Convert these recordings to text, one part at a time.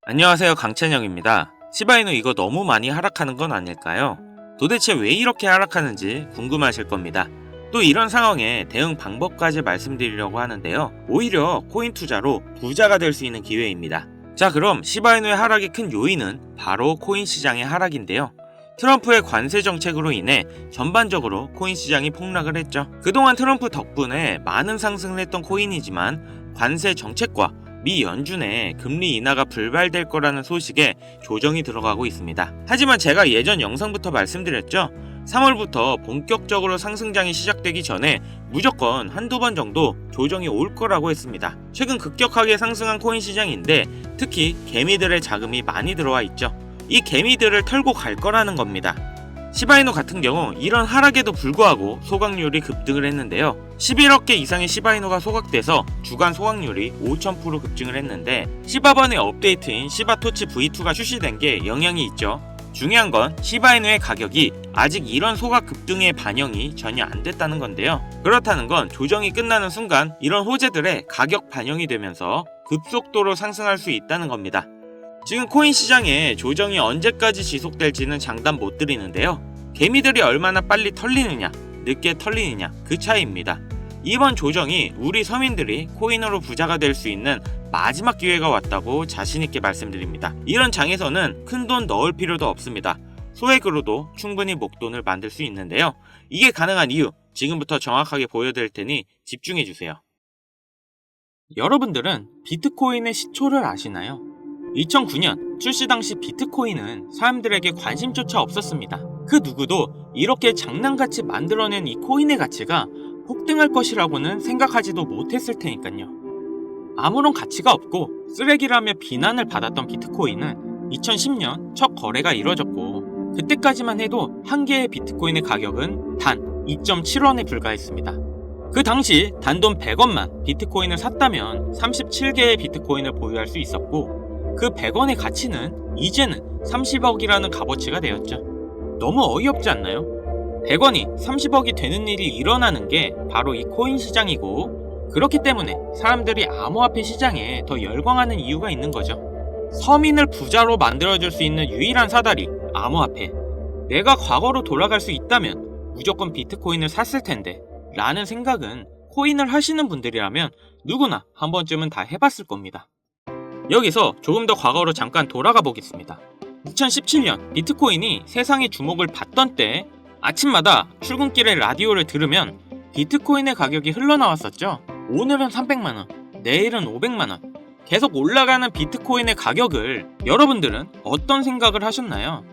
안녕하세요, 강찬영입니다. 시바이누 이거 너무 많이 하락하는 건 아닐까요? 도대체 왜 이렇게 하락하는지 궁금하실 겁니다. 또 이런 상황에 대응 방법까지 말씀드리려고 하는데요. 오히려 코인 투자로 부자가 될 수 있는 기회입니다. 자, 그럼 시바이누의 하락의 큰 요인은 바로 코인 시장의 하락인데요. 트럼프의 관세 정책으로 인해 전반적으로 코인 시장이 폭락을 했죠. 그동안 트럼프 덕분에 많은 상승을 했던 코인이지만 관세 정책과 미 연준의 금리 인하가 불발될 거라는 소식에 조정이 들어가고 있습니다. 하지만 제가 예전 영상부터 말씀드렸죠. 3월부터 본격적으로 상승장이 시작되기 전에 무조건 한두 번 정도 조정이 올 거라고 했습니다. 최근 급격하게 상승한 코인 시장인데 특히 개미들의 자금이 많이 들어와 있죠. 이 개미들을 털고 갈 거라는 겁니다. 시바이누 같은 경우 이런 하락에도 불구하고 소각률이 급등을 했는데요. 11억 개 이상의 시바이누가 소각돼서 주간 소각률이 5000% 급증을 했는데 시바번의 업데이트인 시바토치 V2가 출시된 게 영향이 있죠. 중요한 건 시바이누의 가격이 아직 이런 소각 급등의 반영이 전혀 안 됐다는 건데요. 그렇다는 건 조정이 끝나는 순간 이런 호재들의 가격 반영이 되면서 급속도로 상승할 수 있다는 겁니다. 지금 코인 시장에 조정이 언제까지 지속될지는 장담 못 드리는데요. 개미들이 얼마나 빨리 털리느냐, 늦게 털리느냐 그 차이입니다. 이번 조정이 우리 서민들이 코인으로 부자가 될 수 있는 마지막 기회가 왔다고 자신있게 말씀드립니다. 이런 장에서는 큰 돈 넣을 필요도 없습니다. 소액으로도 충분히 목돈을 만들 수 있는데요. 이게 가능한 이유 지금부터 정확하게 보여드릴 테니 집중해주세요. 여러분들은 비트코인의 시초를 아시나요? 2009년 출시 당시 비트코인은 사람들에게 관심조차 없었습니다. 그 누구도 이렇게 장난같이 만들어낸 이 코인의 가치가 폭등할 것이라고는 생각하지도 못했을 테니까요. 아무런 가치가 없고 쓰레기라며 비난을 받았던 비트코인은 2010년 첫 거래가 이뤄졌고 그때까지만 해도 한 개의 비트코인의 가격은 단 2.7원에 불과했습니다. 그 당시 단돈 100원만 비트코인을 샀다면 37개의 비트코인을 보유할 수 있었고 그 100원의 가치는 이제는 30억이라는 값어치가 되었죠. 너무 어이없지 않나요? 100원이 30억이 되는 일이 일어나는 게 바로 이 코인 시장이고 그렇기 때문에 사람들이 암호화폐 시장에 더 열광하는 이유가 있는 거죠. 서민을 부자로 만들어줄 수 있는 유일한 사다리, 암호화폐. 내가 과거로 돌아갈 수 있다면 무조건 비트코인을 샀을 텐데 라는 생각은 코인을 하시는 분들이라면 누구나 한 번쯤은 다 해봤을 겁니다. 여기서 조금 더 과거로 잠깐 돌아가 보겠습니다. 2017년 비트코인이 세상의 주목을 받던 때 아침마다 출근길에 라디오를 들으면 비트코인의 가격이 흘러나왔었죠. 오늘은 300만원, 내일은 500만원 계속 올라가는 비트코인의 가격을 여러분들은 어떤 생각을 하셨나요?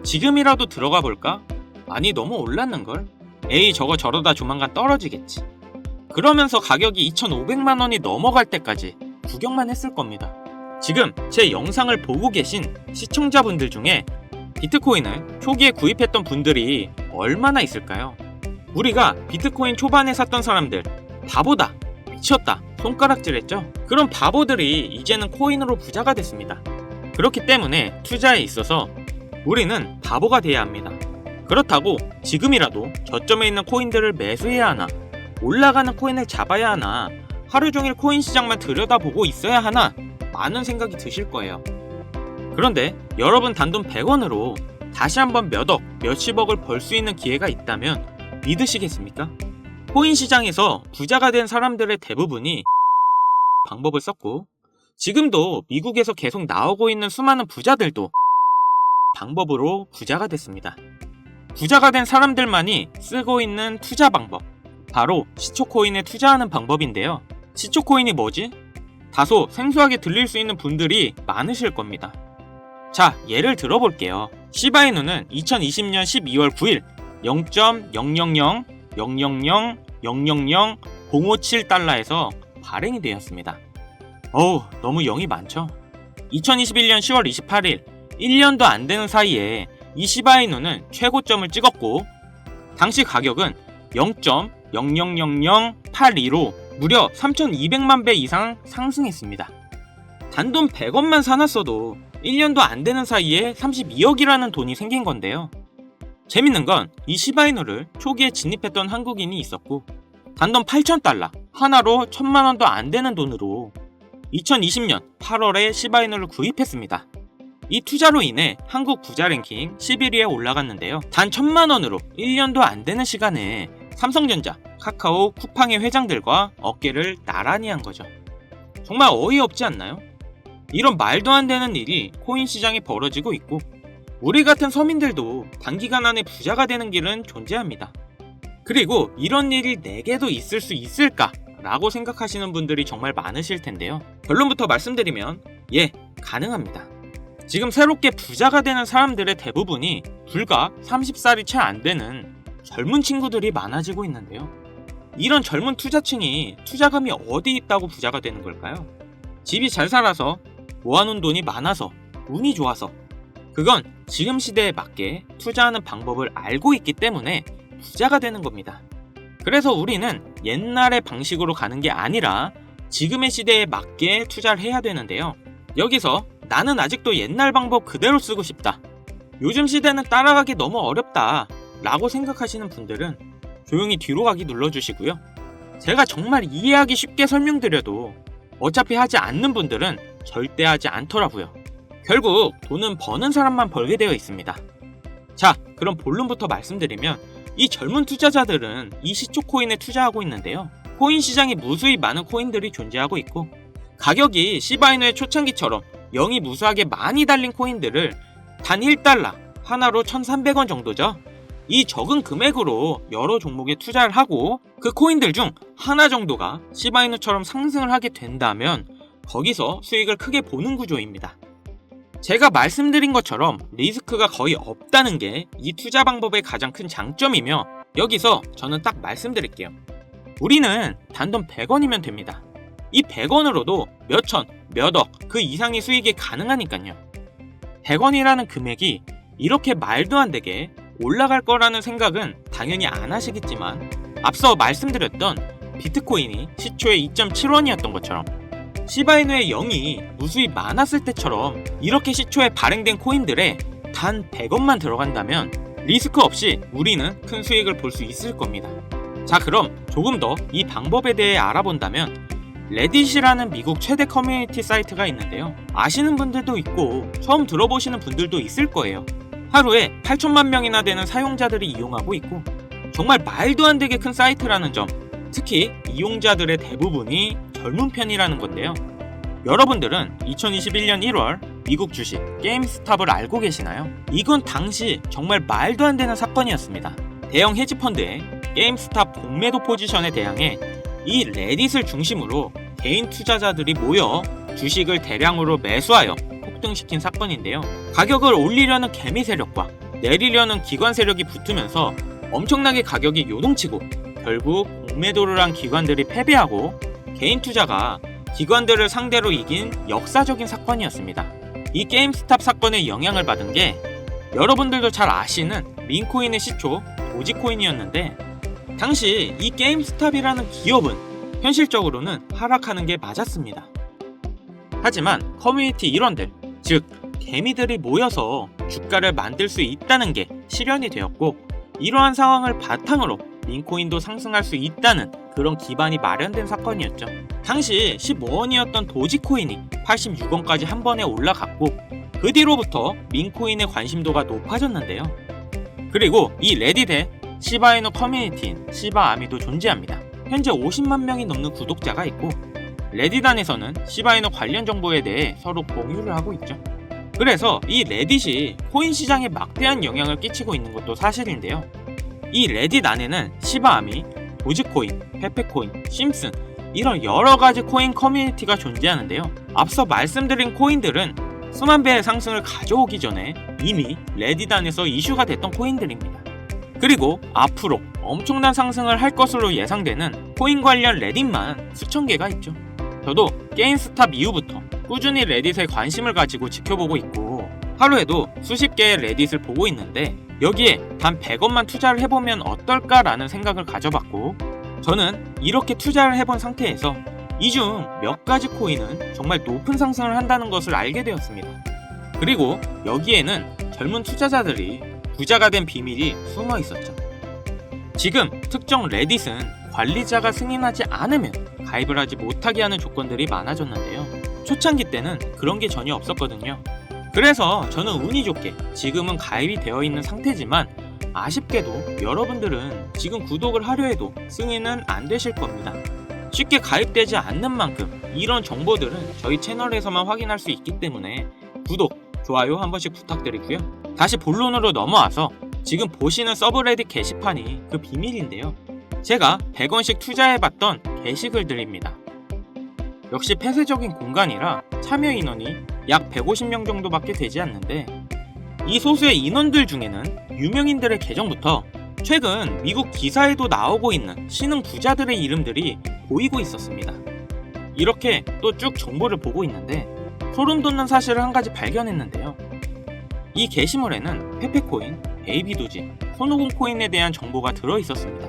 지금이라도 들어가 볼까? 아니 너무 올랐는걸? 에이 저거 저러다 조만간 떨어지겠지. 그러면서 가격이 2,500만원이 넘어갈 때까지 구경만 했을 겁니다. 지금 제 영상을 보고 계신 시청자분들 중에 비트코인을 초기에 구입했던 분들이 얼마나 있을까요? 우리가 비트코인 초반에 샀던 사람들 바보다, 미쳤다, 손가락질했죠? 그런 바보들이 이제는 코인으로 부자가 됐습니다. 그렇기 때문에 투자에 있어서 우리는 바보가 돼야 합니다. 그렇다고 지금이라도 저점에 있는 코인들을 매수해야 하나, 올라가는 코인을 잡아야 하나, 하루 종일 코인 시장만 들여다보고 있어야 하나 많은 생각이 드실 거예요. 그런데 여러분 단돈 100원으로 다시 한번 몇억, 몇십억을 벌 수 있는 기회가 있다면 믿으시겠습니까? 코인 시장에서 부자가 된 사람들의 대부분이 방법을 썼고 지금도 미국에서 계속 나오고 있는 수많은 부자들도 방법으로 부자가 됐습니다. 부자가 된 사람들만이 쓰고 있는 투자 방법 바로 시초코인에 투자하는 방법인데요. 시초코인이 뭐지? 다소 생소하게 들릴 수 있는 분들이 많으실 겁니다. 자, 예를 들어볼게요. 시바이누는 2020년 12월 9일 0.0000000057달러에서 발행이 되었습니다. 어우, 너무 0이 많죠? 2021년 10월 28일 1년도 안 되는 사이에 이 시바이누는 최고점을 찍었고 당시 가격은 0.000082로 무려 3,200만 배 이상 상승했습니다. 단돈 100원만 사놨어도 1년도 안 되는 사이에 32억이라는 돈이 생긴 건데요. 재밌는 건 이 시바이누를 초기에 진입했던 한국인이 있었고 단돈 8,000달러, 하나로 1,000만원도 안 되는 돈으로 2020년 8월에 시바이누를 구입했습니다. 이 투자로 인해 한국 부자 랭킹 11위에 올라갔는데요. 단 1,000만원으로 1년도 안 되는 시간에 삼성전자, 카카오, 쿠팡의 회장들과 어깨를 나란히 한 거죠. 정말 어이없지 않나요? 이런 말도 안 되는 일이 코인 시장에 벌어지고 있고 우리 같은 서민들도 단기간 안에 부자가 되는 길은 존재합니다. 그리고 이런 일이 내게도 있을 수 있을까? 라고 생각하시는 분들이 정말 많으실 텐데요. 결론부터 말씀드리면 가능합니다. 지금 새롭게 부자가 되는 사람들의 대부분이 불과 30살이 채 안 되는 젊은 친구들이 많아지고 있는데요. 이런 젊은 투자층이 투자금이 어디 있다고 부자가 되는 걸까요? 집이 잘 살아서, 모아놓은 돈이 많아서, 운이 좋아서, 그건 지금 시대에 맞게 투자하는 방법을 알고 있기 때문에 부자가 되는 겁니다. 그래서 우리는 옛날의 방식으로 가는 게 아니라 지금의 시대에 맞게 투자를 해야 되는데요. 여기서 나는 아직도 옛날 방법 그대로 쓰고 싶다, 요즘 시대는 따라가기 너무 어렵다 라고 생각하시는 분들은 조용히 뒤로 가기 눌러주시고요. 제가 정말 이해하기 쉽게 설명드려도 어차피 하지 않는 분들은 절대 하지 않더라고요. 결국 돈은 버는 사람만 벌게 되어 있습니다. 자, 그럼 본론부터 말씀드리면 이 젊은 투자자들은 이 시초 코인에 투자하고 있는데요. 코인 시장에 무수히 많은 코인들이 존재하고 있고 가격이 시바이누의 초창기처럼 영이 무수하게 많이 달린 코인들을 단 1달러, 하나로 1,300원 정도죠. 이 적은 금액으로 여러 종목에 투자를 하고 그 코인들 중 하나 정도가 시바이누처럼 상승을 하게 된다면 거기서 수익을 크게 보는 구조입니다. 제가 말씀드린 것처럼 리스크가 거의 없다는 게 이 투자 방법의 가장 큰 장점이며 여기서 저는 딱 말씀드릴게요. 우리는 단돈 100원이면 됩니다. 이 100원으로도 몇천, 몇억 그 이상의 수익이 가능하니까요. 100원이라는 금액이 이렇게 말도 안 되게 올라갈 거라는 생각은 당연히 안 하시겠지만 앞서 말씀드렸던 비트코인이 시초에 2.7원이었던 것처럼 시바이누의 0이 무수히 많았을 때처럼 이렇게 시초에 발행된 코인들에 단 100원만 들어간다면 리스크 없이 우리는 큰 수익을 볼 수 있을 겁니다. 자, 그럼 조금 더 이 방법에 대해 알아본다면 레딧이라는 미국 최대 커뮤니티 사이트가 있는데요. 아시는 분들도 있고 처음 들어보시는 분들도 있을 거예요. 하루에 8천만 명이나 되는 사용자들이 이용하고 있고 정말 말도 안 되게 큰 사이트라는 점, 특히 이용자들의 대부분이 젊은 편이라는 건데요. 여러분들은 2021년 1월 미국 주식 게임스탑을 알고 계시나요? 이건 당시 정말 말도 안 되는 사건이었습니다. 대형 헤지펀드의 게임스탑 공매도 포지션에 대항해 이 레딧을 중심으로 개인 투자자들이 모여 주식을 대량으로 매수하여 폭등시킨 사건인데요. 가격을 올리려는 개미 세력과 내리려는 기관 세력이 붙으면서 엄청나게 가격이 요동치고 결국 공매도를 한 기관들이 패배하고 개인 투자가 기관들을 상대로 이긴 역사적인 사건이었습니다. 이 게임스탑 사건에 영향을 받은 게 여러분들도 잘 아시는 민코인의 시초 도지코인이었는데 당시 이 게임스탑이라는 기업은 현실적으로는 하락하는 게 맞았습니다. 하지만 커뮤니티 일원들, 즉 개미들이 모여서 주가를 만들 수 있다는 게 실현이 되었고 이러한 상황을 바탕으로 민코인도 상승할 수 있다는 그런 기반이 마련된 사건이었죠. 당시 15원이었던 도지코인이 86원까지 한 번에 올라갔고 그 뒤로부터 민코인의 관심도가 높아졌는데요. 그리고 이 레딧에 시바이누 커뮤니티인 시바아미도 존재합니다. 현재 50만 명이 넘는 구독자가 있고 레딧 안에서는 시바이누 관련 정보에 대해 서로 공유를 하고 있죠. 그래서 이 레딧이 코인 시장에 막대한 영향을 끼치고 있는 것도 사실인데요. 이 레딧 안에는 시바아미, 도지코인, 페페코인, 심슨 이런 여러가지 코인 커뮤니티가 존재하는데요. 앞서 말씀드린 코인들은 수만 배의 상승을 가져오기 전에 이미 레딧 안에서 이슈가 됐던 코인들입니다. 그리고 앞으로 엄청난 상승을 할 것으로 예상되는 코인 관련 레딧만 수천 개가 있죠. 저도 게임스탑 이후부터 꾸준히 레딧에 관심을 가지고 지켜보고 있고 하루에도 수십 개의 레딧을 보고 있는데 여기에 단 100원만 투자를 해보면 어떨까라는 생각을 가져봤고 저는 이렇게 투자를 해본 상태에서 이 중 몇 가지 코인은 정말 높은 상승을 한다는 것을 알게 되었습니다. 그리고 여기에는 젊은 투자자들이 부자가 된 비밀이 숨어 있었죠. 지금 특정 레딧은 관리자가 승인하지 않으면 가입을 하지 못하게 하는 조건들이 많아졌는데요. 초창기 때는 그런 게 전혀 없었거든요. 그래서 저는 운이 좋게 지금은 가입이 되어 있는 상태지만 아쉽게도 여러분들은 지금 구독을 하려 해도 승인은 안 되실 겁니다. 쉽게 가입되지 않는 만큼 이런 정보들은 저희 채널에서만 확인할 수 있기 때문에 구독, 좋아요 한 번씩 부탁드리고요. 다시 본론으로 넘어와서 지금 보시는 서브레딧 게시판이 그 비밀인데요. 제가 100원씩 투자해봤던 게시글들입니다. 역시 폐쇄적인 공간이라 참여 인원이 약 150명 정도밖에 되지 않는데 이 소수의 인원들 중에는 유명인들의 계정부터 최근 미국 기사에도 나오고 있는 신흥 부자들의 이름들이 보이고 있었습니다. 이렇게 또 쭉 정보를 보고 있는데 소름 돋는 사실을 한 가지 발견했는데요. 이 게시물에는 페페코인, 베이비도지, 손오공 코인에 대한 정보가 들어있었습니다.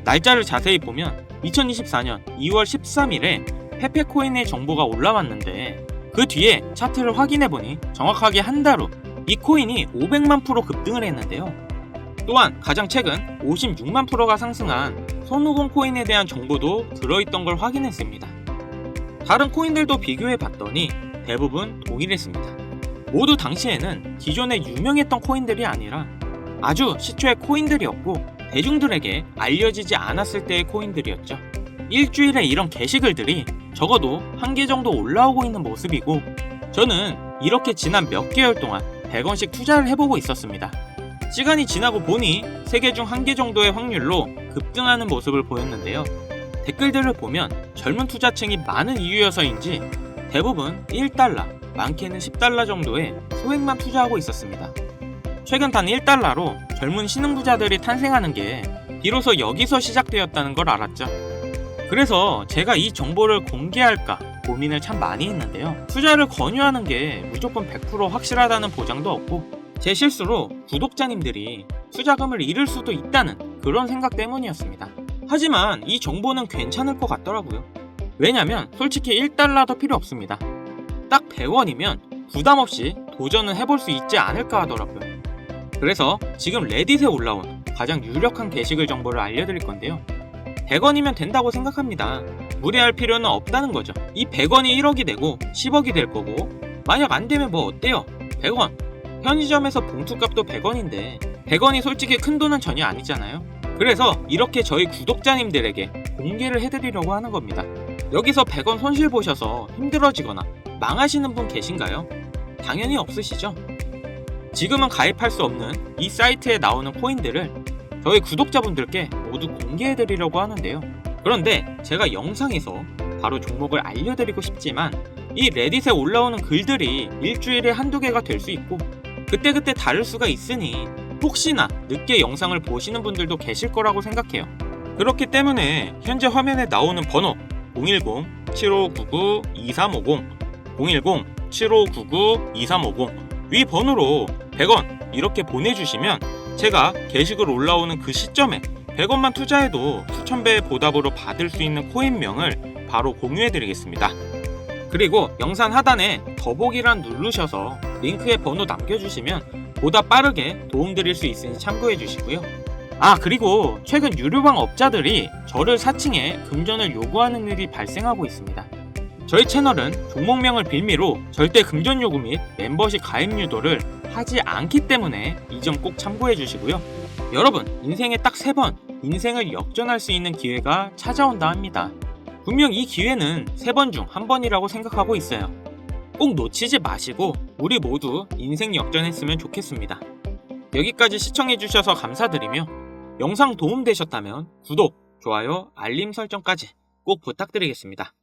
날짜를 자세히 보면 2024년 2월 13일에 페페코인의 정보가 올라왔는데 그 뒤에 차트를 확인해보니 정확하게 한 달 후 이 코인이 500만 프로 급등을 했는데요. 또한 가장 최근 56만 프로가 상승한 손오공 코인에 대한 정보도 들어있던 걸 확인했습니다. 다른 코인들도 비교해봤더니 대부분 동일했습니다. 모두 당시에는 기존에 유명했던 코인들이 아니라 아주 시초의 코인들이었고 대중들에게 알려지지 않았을 때의 코인들이었죠. 일주일에 이런 게시글들이 적어도 한 개 정도 올라오고 있는 모습이고 저는 이렇게 지난 몇 개월 동안 100원씩 투자를 해보고 있었습니다. 시간이 지나고 보니 3개 중 1개 정도의 확률로 급등하는 모습을 보였는데요. 댓글들을 보면 젊은 투자층이 많은 이유여서인지 대부분 1달러, 많게는 10달러 정도의 소액만 투자하고 있었습니다. 최근 단 1달러로 젊은 신흥부자들이 탄생하는 게 비로소 여기서 시작되었다는 걸 알았죠. 그래서 제가 이 정보를 공개할까 고민을 참 많이 했는데요. 투자를 권유하는 게 무조건 100% 확실하다는 보장도 없고 제 실수로 구독자님들이 투자금을 잃을 수도 있다는 그런 생각 때문이었습니다. 하지만 이 정보는 괜찮을 것 같더라고요. 왜냐면 솔직히 1달러도 필요 없습니다. 딱 100원이면 부담없이 도전을 해볼 수 있지 않을까 하더라고요. 그래서 지금 레딧에 올라온 가장 유력한 게시글 정보를 알려드릴 건데요. 100원이면 된다고 생각합니다. 무리할 필요는 없다는 거죠. 이 100원이 1억이 되고 10억이 될 거고 만약 안 되면 뭐 어때요? 100원. 편의점에서 봉투값도 100원인데 100원이 솔직히 큰 돈은 전혀 아니잖아요. 그래서 이렇게 저희 구독자님들에게 공개를 해드리려고 하는 겁니다. 여기서 100원 손실 보셔서 힘들어지거나 망하시는 분 계신가요? 당연히 없으시죠? 지금은 가입할 수 없는 이 사이트에 나오는 코인들을 저희 구독자분들께 모두 공개해드리려고 하는데요. 그런데 제가 영상에서 바로 종목을 알려드리고 싶지만 이 레딧에 올라오는 글들이 일주일에 한두 개가 될 수 있고 그때그때 다를 수가 있으니 혹시나 늦게 영상을 보시는 분들도 계실 거라고 생각해요. 그렇기 때문에 현재 화면에 나오는 번호 010-7599-2350 010-7599-2350 위 번호로 100원 이렇게 보내주시면 제가 게시글 올라오는 그 시점에 100원만 투자해도 수천 배의 보답으로 받을 수 있는 코인명을 바로 공유해드리겠습니다. 그리고 영상 하단에 더보기란 누르셔서 링크에 번호 남겨주시면 보다 빠르게 도움드릴 수 있으니 참고해주시고요. 그리고 최근 유료방 업자들이 저를 사칭해 금전을 요구하는 일이 발생하고 있습니다. 저희 채널은 종목명을 빌미로 절대 금전 요구 및 멤버십 가입 유도를 하지 않기 때문에 이 점 꼭 참고해주시고요. 여러분, 인생에 딱 3번 인생을 역전할 수 있는 기회가 찾아온다 합니다. 분명 이 기회는 3번 중 1번이라고 생각하고 있어요. 꼭 놓치지 마시고 우리 모두 인생 역전했으면 좋겠습니다. 여기까지 시청해주셔서 감사드리며 영상 도움되셨다면 구독, 좋아요, 알림 설정까지 꼭 부탁드리겠습니다.